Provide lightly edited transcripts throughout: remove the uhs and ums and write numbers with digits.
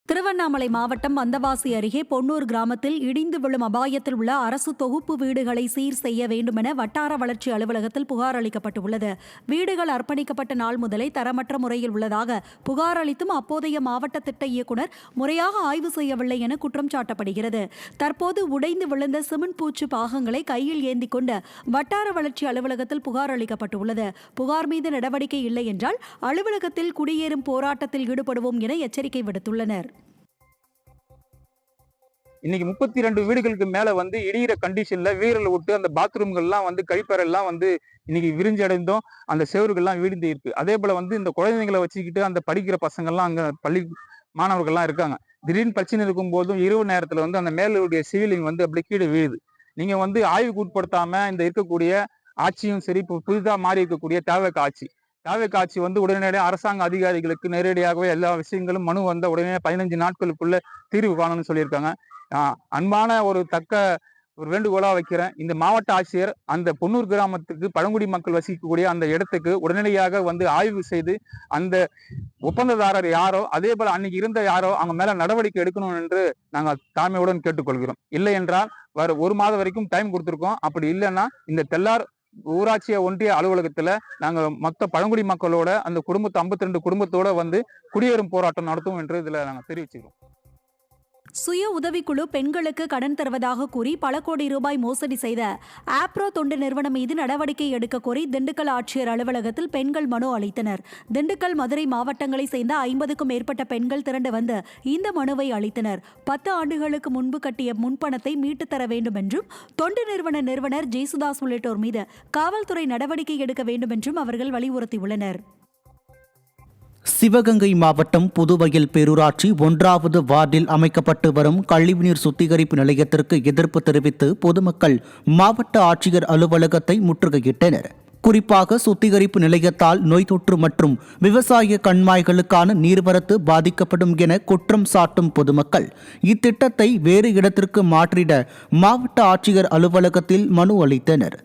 திருவண்ணாமலை மாவட்டம் வந்தவாசி அருகே பொன்னூர் கிராமத்தில் இடிந்து விழும் அபாயத்தில் உள்ள அரசு தொகுப்பு வீடுகளை சீர் செய்ய வேண்டுமென வட்டார வளர்ச்சி அலுவலகத்தில் புகார் அளிக்கப்பட்டுள்ளது. வீடுகள் அர்ப்பணிக்கப்பட்ட நாள் முதலே தரமற்ற முறையில் உள்ளதாக புகார் அளித்தும் அப்போதைய மாவட்ட திட்ட இயக்குநர் முறையாக ஆய்வு செய்யவில்லை என குற்றம் சாட்டப்படுகிறது. தற்போது உடைந்து விழுந்த சிமெண்ட் பூச்சு பாகங்களை கையில் ஏந்தி கொண்டு வட்டார வளர்ச்சி அலுவலகத்தில் புகார் அளிக்கப்பட்டுள்ளது. புகார் மீது நடவடிக்கை இல்லை என்றால் அலுவலகத்தில் குடியேறும் போராட்டத்தில் ஈடுபடுவோம் என எச்சரிக்கை விடுத்துள்ளனர். இன்னைக்கு 32 வீடுகளுக்கு மேல இடிகிற கண்டிஷன்ல வீரல் விட்டு அந்த பாத்ரூம்கள்லாம் கழிப்பறையெல்லாம் இன்னைக்கு விரிஞ்சு அடைந்தும் அந்த செவறுகள்லாம் வீழ்ந்து இருக்கு. அதே போல இந்த குழந்தைங்களை வச்சுக்கிட்டு அந்த படிக்கிற பசங்கள்லாம் அங்க பள்ளி மாணவர்கள்லாம் இருக்காங்க. திடீர்னு பிரச்சனை இருக்கும் போதும் இரவு நேரத்துல அந்த மேலுடைய சிவிலிங் அப்படி கீழே வீழுது. நீங்க ஆய்வுக்கு உட்படுத்தாம இந்த இருக்கக்கூடிய ஆட்சியும் சரி, இப்போ புதிதாக மாறி இருக்கக்கூடிய தாவேகா ஆட்சி உடனடியாக அரசாங்க அதிகாரிகளுக்கு நேரடியாகவே எல்லா விஷயங்களும் மனு உடனே 15 நாட்களுக்குள்ள தீர்வு காணணும்னு சொல்லியிருக்காங்க. அன்பான ஒரு வேண்டுகோளா வைக்கிறேன். இந்த மாவட்ட ஆட்சியர் அந்த பொன்னூர் கிராமத்துக்கு பழங்குடி மக்கள் வசிக்கக்கூடிய அந்த இடத்துக்கு உடனடியாக ஆய்வு செய்து அந்த ஒப்பந்ததாரர் யாரோ, அதே போல அன்னைக்கு இருந்த யாரோ அவங்க மேல நடவடிக்கை எடுக்கணும் என்று நாங்கள் தாழ்மையுடன் கேட்டுக்கொள்கிறோம். இல்லை என்றால் வர 1 மாதம் வரைக்கும் டைம் கொடுத்துருக்கோம். அப்படி இல்லைன்னா இந்த தெல்லார் ஊராட்சிய ஒன்றிய அலுவலகத்துல நாங்க மொத்த பழங்குடி மக்களோட அந்த 52 குடும்பத்தோட குடியேறும் போராட்டம் நடத்தும் என்று இதுல நாங்க தெரிவிச்சுக்கிறோம். சுய உதவிக்குழு பெண்களுக்கு கடன் தருவதாக கூறி பல கோடி ரூபாய் மோசடி செய்த ஆப்ரோ தொண்டு நிறுவனம் மீது நடவடிக்கை எடுக்க கோரி திண்டுக்கல் ஆட்சியர் அலுவலகத்தில் பெண்கள் மனு அளித்தனர். திண்டுக்கல், மதுரை மாவட்டங்களை சேர்ந்த 50க்கும் மேற்பட்ட பெண்கள் திரண்டு வந்து இந்த மனுவை அளித்தனர். 10 ஆண்டுகளுக்கு முன்பு கட்டிய முன்பணத்தை மீட்டுத் தர வேண்டும் என்றும், தொண்டு நிறுவனர் ஜேசுதாஸ் உள்ளிட்டோர் மீது காவல்துறை நடவடிக்கை எடுக்க வேண்டும் என்றும் அவர்கள் வலியுறுத்தியுள்ளனர். சிவகங்கை மாவட்டம் புதுவயல் பேரூராட்சி 1வது வார்டில் அமைக்கப்பட்டு வரும் கழிவுநீர் சுத்திகரிப்பு நிலையத்திற்கு எதிர்ப்பு தெரிவித்து பொதுமக்கள் மாவட்ட ஆட்சியர் அலுவலகத்தை முற்றுகையிட்டனர். குறிப்பாக சுத்திகரிப்பு நிலையத்தால் நோய் தொற்று மற்றும் விவசாய கண்மாய்களுக்கான நீர்வரத்து பாதிக்கப்படும் என குற்றம் சாட்டும் பொதுமக்கள் இத்திட்டத்தை வேறு இடத்திற்கு மாற்றிட மாவட்ட ஆட்சியர் அலுவலகத்தில் மனு அளித்தனர்.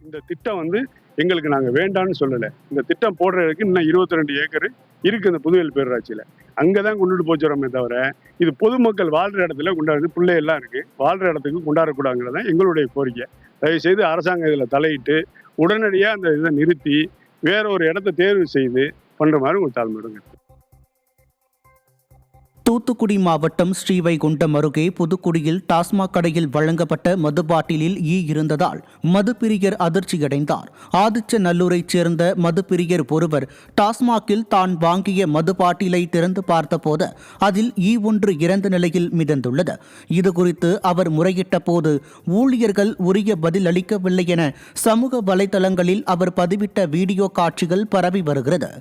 இந்த திட்டம் எங்களுக்கு நாங்கள் வேண்டான்னு சொல்லலை. இந்த திட்டம் போடுறதுக்கு இன்னும் 22 ஏக்கர் இருக்குது இந்த புதுவயல் பேரூராட்சியில். அங்கே தான் கொண்டுட்டு போச்சுறோமே தவிர இது பொதுமக்கள் வாழ்கிற இடத்துல கொண்டாடுறது, பிள்ளையெல்லாம் இருக்குது, வாழ்கிற இடத்துக்கு கொண்டாடக்கூடாதுங்கிறது தான் எங்களுடைய கோரிக்கை. தயவுசெய்து அரசாங்கம் இதில் தலையிட்டு உடனடியாக அந்த இதை நிறுத்தி வேற ஒரு இடத்த தேர்வு செய்து பண்ணுற மாதிரி ஒரு தாழ்மையிடுங்க. தூத்துக்குடி மாவட்டம் ஸ்ரீவைகுண்டம் அருகே புதுக்குடியில் டாஸ்மாக் கடையில் வழங்கப்பட்ட மது பாட்டிலில் ஈ இருந்ததால் மதுப்பிரியர் அதிர்ச்சியடைந்தார். ஆதிச்சநல்லூரைச் சேர்ந்த மதுப்பிரியர் ஒருவர் டாஸ்மாகில் தான் வாங்கிய மது பாட்டிலை திறந்து பார்த்தபோது அதில் ஈ ஒன்று இறந்த நிலையில் மிதந்துள்ளது. இதுகுறித்து அவர் முறையிட்ட போது ஊழியர்கள் உரிய பதில் அளிக்கவில்லை என சமூக வலைதளங்களில் அவர் பதிவிட்ட வீடியோ காட்சிகள் பரவி வருகிறது.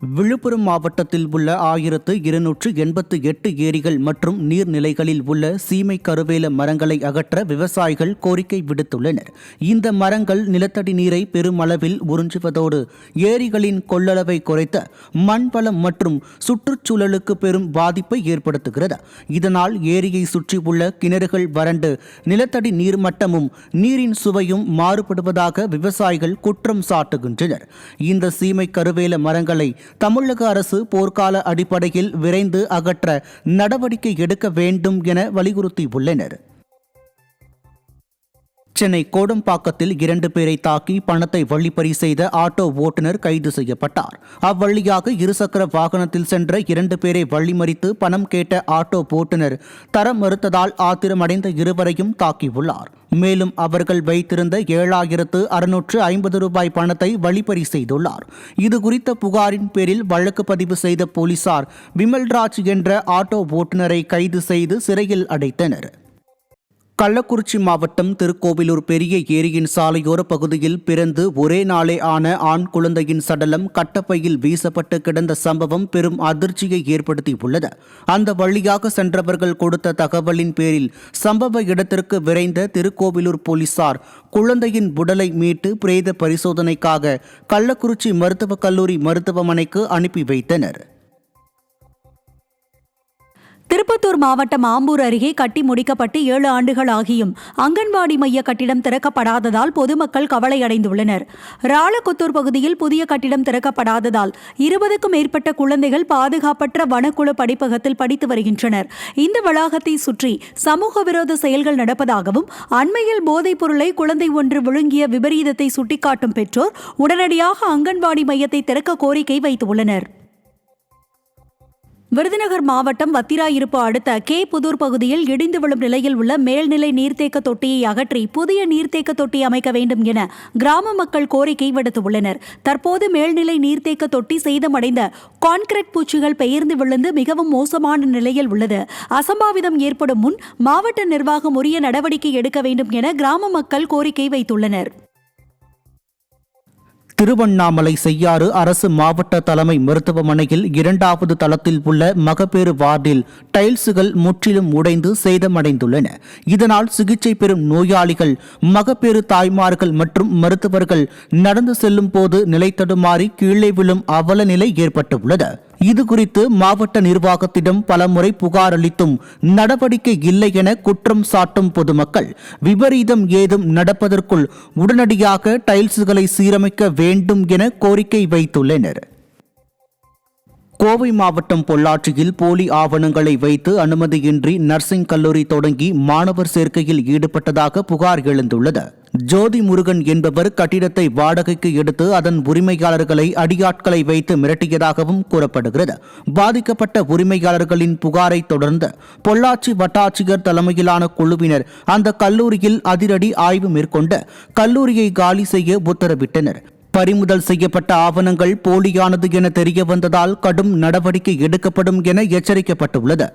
விழுப்புரம் மாவட்டத்தில் உள்ள 1288 ஏரிகள் மற்றும் நீர்நிலைகளில் உள்ள சீமை கருவேல மரங்களை அகற்ற விவசாயிகள் கோரிக்கை விடுத்துள்ளனர். இந்த மரங்கள் நிலத்தடி நீரை பெருமளவில் உறிஞ்சுவதோடு ஏரிகளின் கொள்ளளவை குறைத்த மண்வளம் மற்றும் சுற்றுச்சூழலுக்கு பெரும் பாதிப்பை ஏற்படுத்துகிறது. இதனால் ஏரியை சுற்றியுள்ள கிணறுகள் வறண்டு நிலத்தடி நீர்மட்டமும் நீரின் சுவையும் மாறுபடுவதாக விவசாயிகள் குற்றம் சாட்டுகின்றனர். இந்த சீமை கருவேல மரங்களை தமிழக அரசு போர்க்கால அடிப்படையில் விரைந்து அகற்ற நடவடிக்கை எடுக்க வேண்டும் என வலியுறுத்தியுள்ளனர். சென்னை கோடம்பாக்கத்தில் 2 பேரை தாக்கி பணத்தை வழிப்பறி செய்த ஆட்டோ ஓட்டுநர் கைது செய்யப்பட்டார். அவ்வழியாக இருசக்கர வாகனத்தில் சென்ற 2 பேரை வழிமறித்து பணம் கேட்ட ஆட்டோ ஓட்டுநர் தர மறுத்ததால் ஆத்திரமடைந்த இருவரையும் தாக்கியுள்ளார். மேலும் அவர்கள் வைத்திருந்த 7,650 ரூபாய் பணத்தை வழிப்பறி செய்துள்ளார். இதுகுறித்த புகாரின் பேரில் வழக்கு பதிவு செய்த போலீசார் விமல்ராஜ் என்ற ஆட்டோ ஓட்டுநரை கைது செய்து சிறையில் அடைத்தனர். கள்ளக்குறிச்சி மாவட்டம் திருக்கோவிலூர் பெரிய ஏரியின் சாலையோர பகுதியில் பிறந்து ஒரே நாளே ஆன ஆண் குழந்தையின் சடலம் கட்டப்பையில் வீசப்பட்டு கிடந்த சம்பவம் பெரும் அதிர்ச்சியை ஏற்படுத்தியுள்ளது. அந்த வழியாக சென்றவர்கள் கொடுத்த தகவலின் பேரில் சம்பவ இடத்திற்கு விரைந்த திருக்கோவிலூர் போலீசார் குழந்தையின் உடலை மீட்டு பிரேத பரிசோதனைக்காக கள்ளக்குறிச்சி மருத்துவக் கல்லூரி மருத்துவமனைக்கு அனுப்பி வைத்தனர். திருப்பத்தூர் திருப்பத்தூர் மாவட்டம் ஆம்பூர் அருகே கட்டி முடிக்கப்பட்டு 7 ஆண்டுகள் ஆகியும் அங்கன்வாடி மைய கட்டிடம் திறக்கப்படாததால் பொதுமக்கள் கவலையடைந்துள்ளனர். ராளக்குத்தூர் பகுதியில் புதிய கட்டிடம் திறக்கப்படாததால் 20க்கும் மேற்பட்ட குழந்தைகள் பாதுகாப்பற்ற வனக்குழு படிப்பகத்தில் படித்து வருகின்றனர். இந்த வளாகத்தை சுற்றி சமூக விரோத செயல்கள் நடப்பதாகவும் அண்மையில் போதைப் பொருளை குழந்தை ஒன்று விழுங்கிய விபரீதத்தை சுட்டிக்காட்டும் பெற்றோர் உடனடியாக அங்கன்வாடி மையத்தை திறக்க கோரிக்கை வைத்துள்ளனர். விருதுநகர் மாவட்டம் வத்திராயிருப்பு அடுத்த கே புதூர் பகுதியில் இடிந்து விழும் நிலையில் உள்ள மேல்நிலை நீர்த்தேக்க தொட்டியை அகற்றி புதிய நீர்த்தேக்க தொட்டி அமைக்க வேண்டும் என கிராம மக்கள் கோரிக்கை விடுத்துள்ளனர். தற்போது மேல்நிலை நீர்த்தேக்க தொட்டி சேதமடைந்த கான்கிரீட் பூச்சிகள் பெயர்ந்து விழுந்து மிகவும் மோசமான நிலையில் உள்ளது. அசம்பாவிதம் ஏற்படும் முன் மாவட்ட நிர்வாகம் உரிய நடவடிக்கை எடுக்க வேண்டும் என கிராம மக்கள் கோரிக்கை வைத்துள்ளனர். திருவண்ணாமலை செய்யாறு அரசு மாவட்ட தலைமை மருத்துவமனையில் 2வது தளத்தில் உள்ள மகப்பேறு வார்டில் டைல்ஸுகள் முற்றிலும் உடைந்து சேதமடைந்துள்ளன. இதனால் சிகிச்சை பெறும் நோயாளிகள், மகப்பேறு தாய்மார்கள் மற்றும் மருத்துவர்கள் நடந்து செல்லும் போது நிலை தடுமாறி கீழே விழும் அவல நிலை ஏற்பட்டுள்ளது. இதுகுறித்து மாவட்ட நிர்வாகத்திடம் பலமுறை புகார் அளித்தும் நடவடிக்கை இல்லை என குற்றம் சாட்டும் பொதுமக்கள் விபரீதம் ஏதும் நடப்பதற்குள் உடனடியாக டைல்ஸுகளை சீரமைக்க வேண்டும் என கோரிக்கை வைத்துள்ளனர். கோவை மாவட்டம் பொள்ளாச்சியில் போலி ஆவணங்களை வைத்து அனுமதியின்றி நர்சிங் கல்லூரி தொடங்கி மாணவர் சேர்க்கையில் ஈடுபட்டதாக புகார் எழுந்துள்ளது. ஜோதி முருகன் என்பவர் கட்டிடத்தை வாடகைக்கு எடுத்து அதன் உரிமையாளர்களை அடியாட்களை வைத்து மிரட்டியதாகவும் கூறப்படுகிறது. பாதிக்கப்பட்ட உரிமையாளர்களின் புகாரை தொடர்ந்து பொள்ளாச்சி வட்டாட்சியர் தலைமையிலான குழுவினர் அந்த கல்லூரியில் அதிரடி ஆய்வு மேற்கொண்டு கல்லூரியை காலி செய்ய உத்தரவிட்டனர். பறிமுதல் செய்யப்பட்ட ஆவணங்கள் போலியானது என தெரிய வந்ததால் கடும் நடவடிக்கை எடுக்கப்படும் என எச்சரிக்கப்பட்டுள்ளது.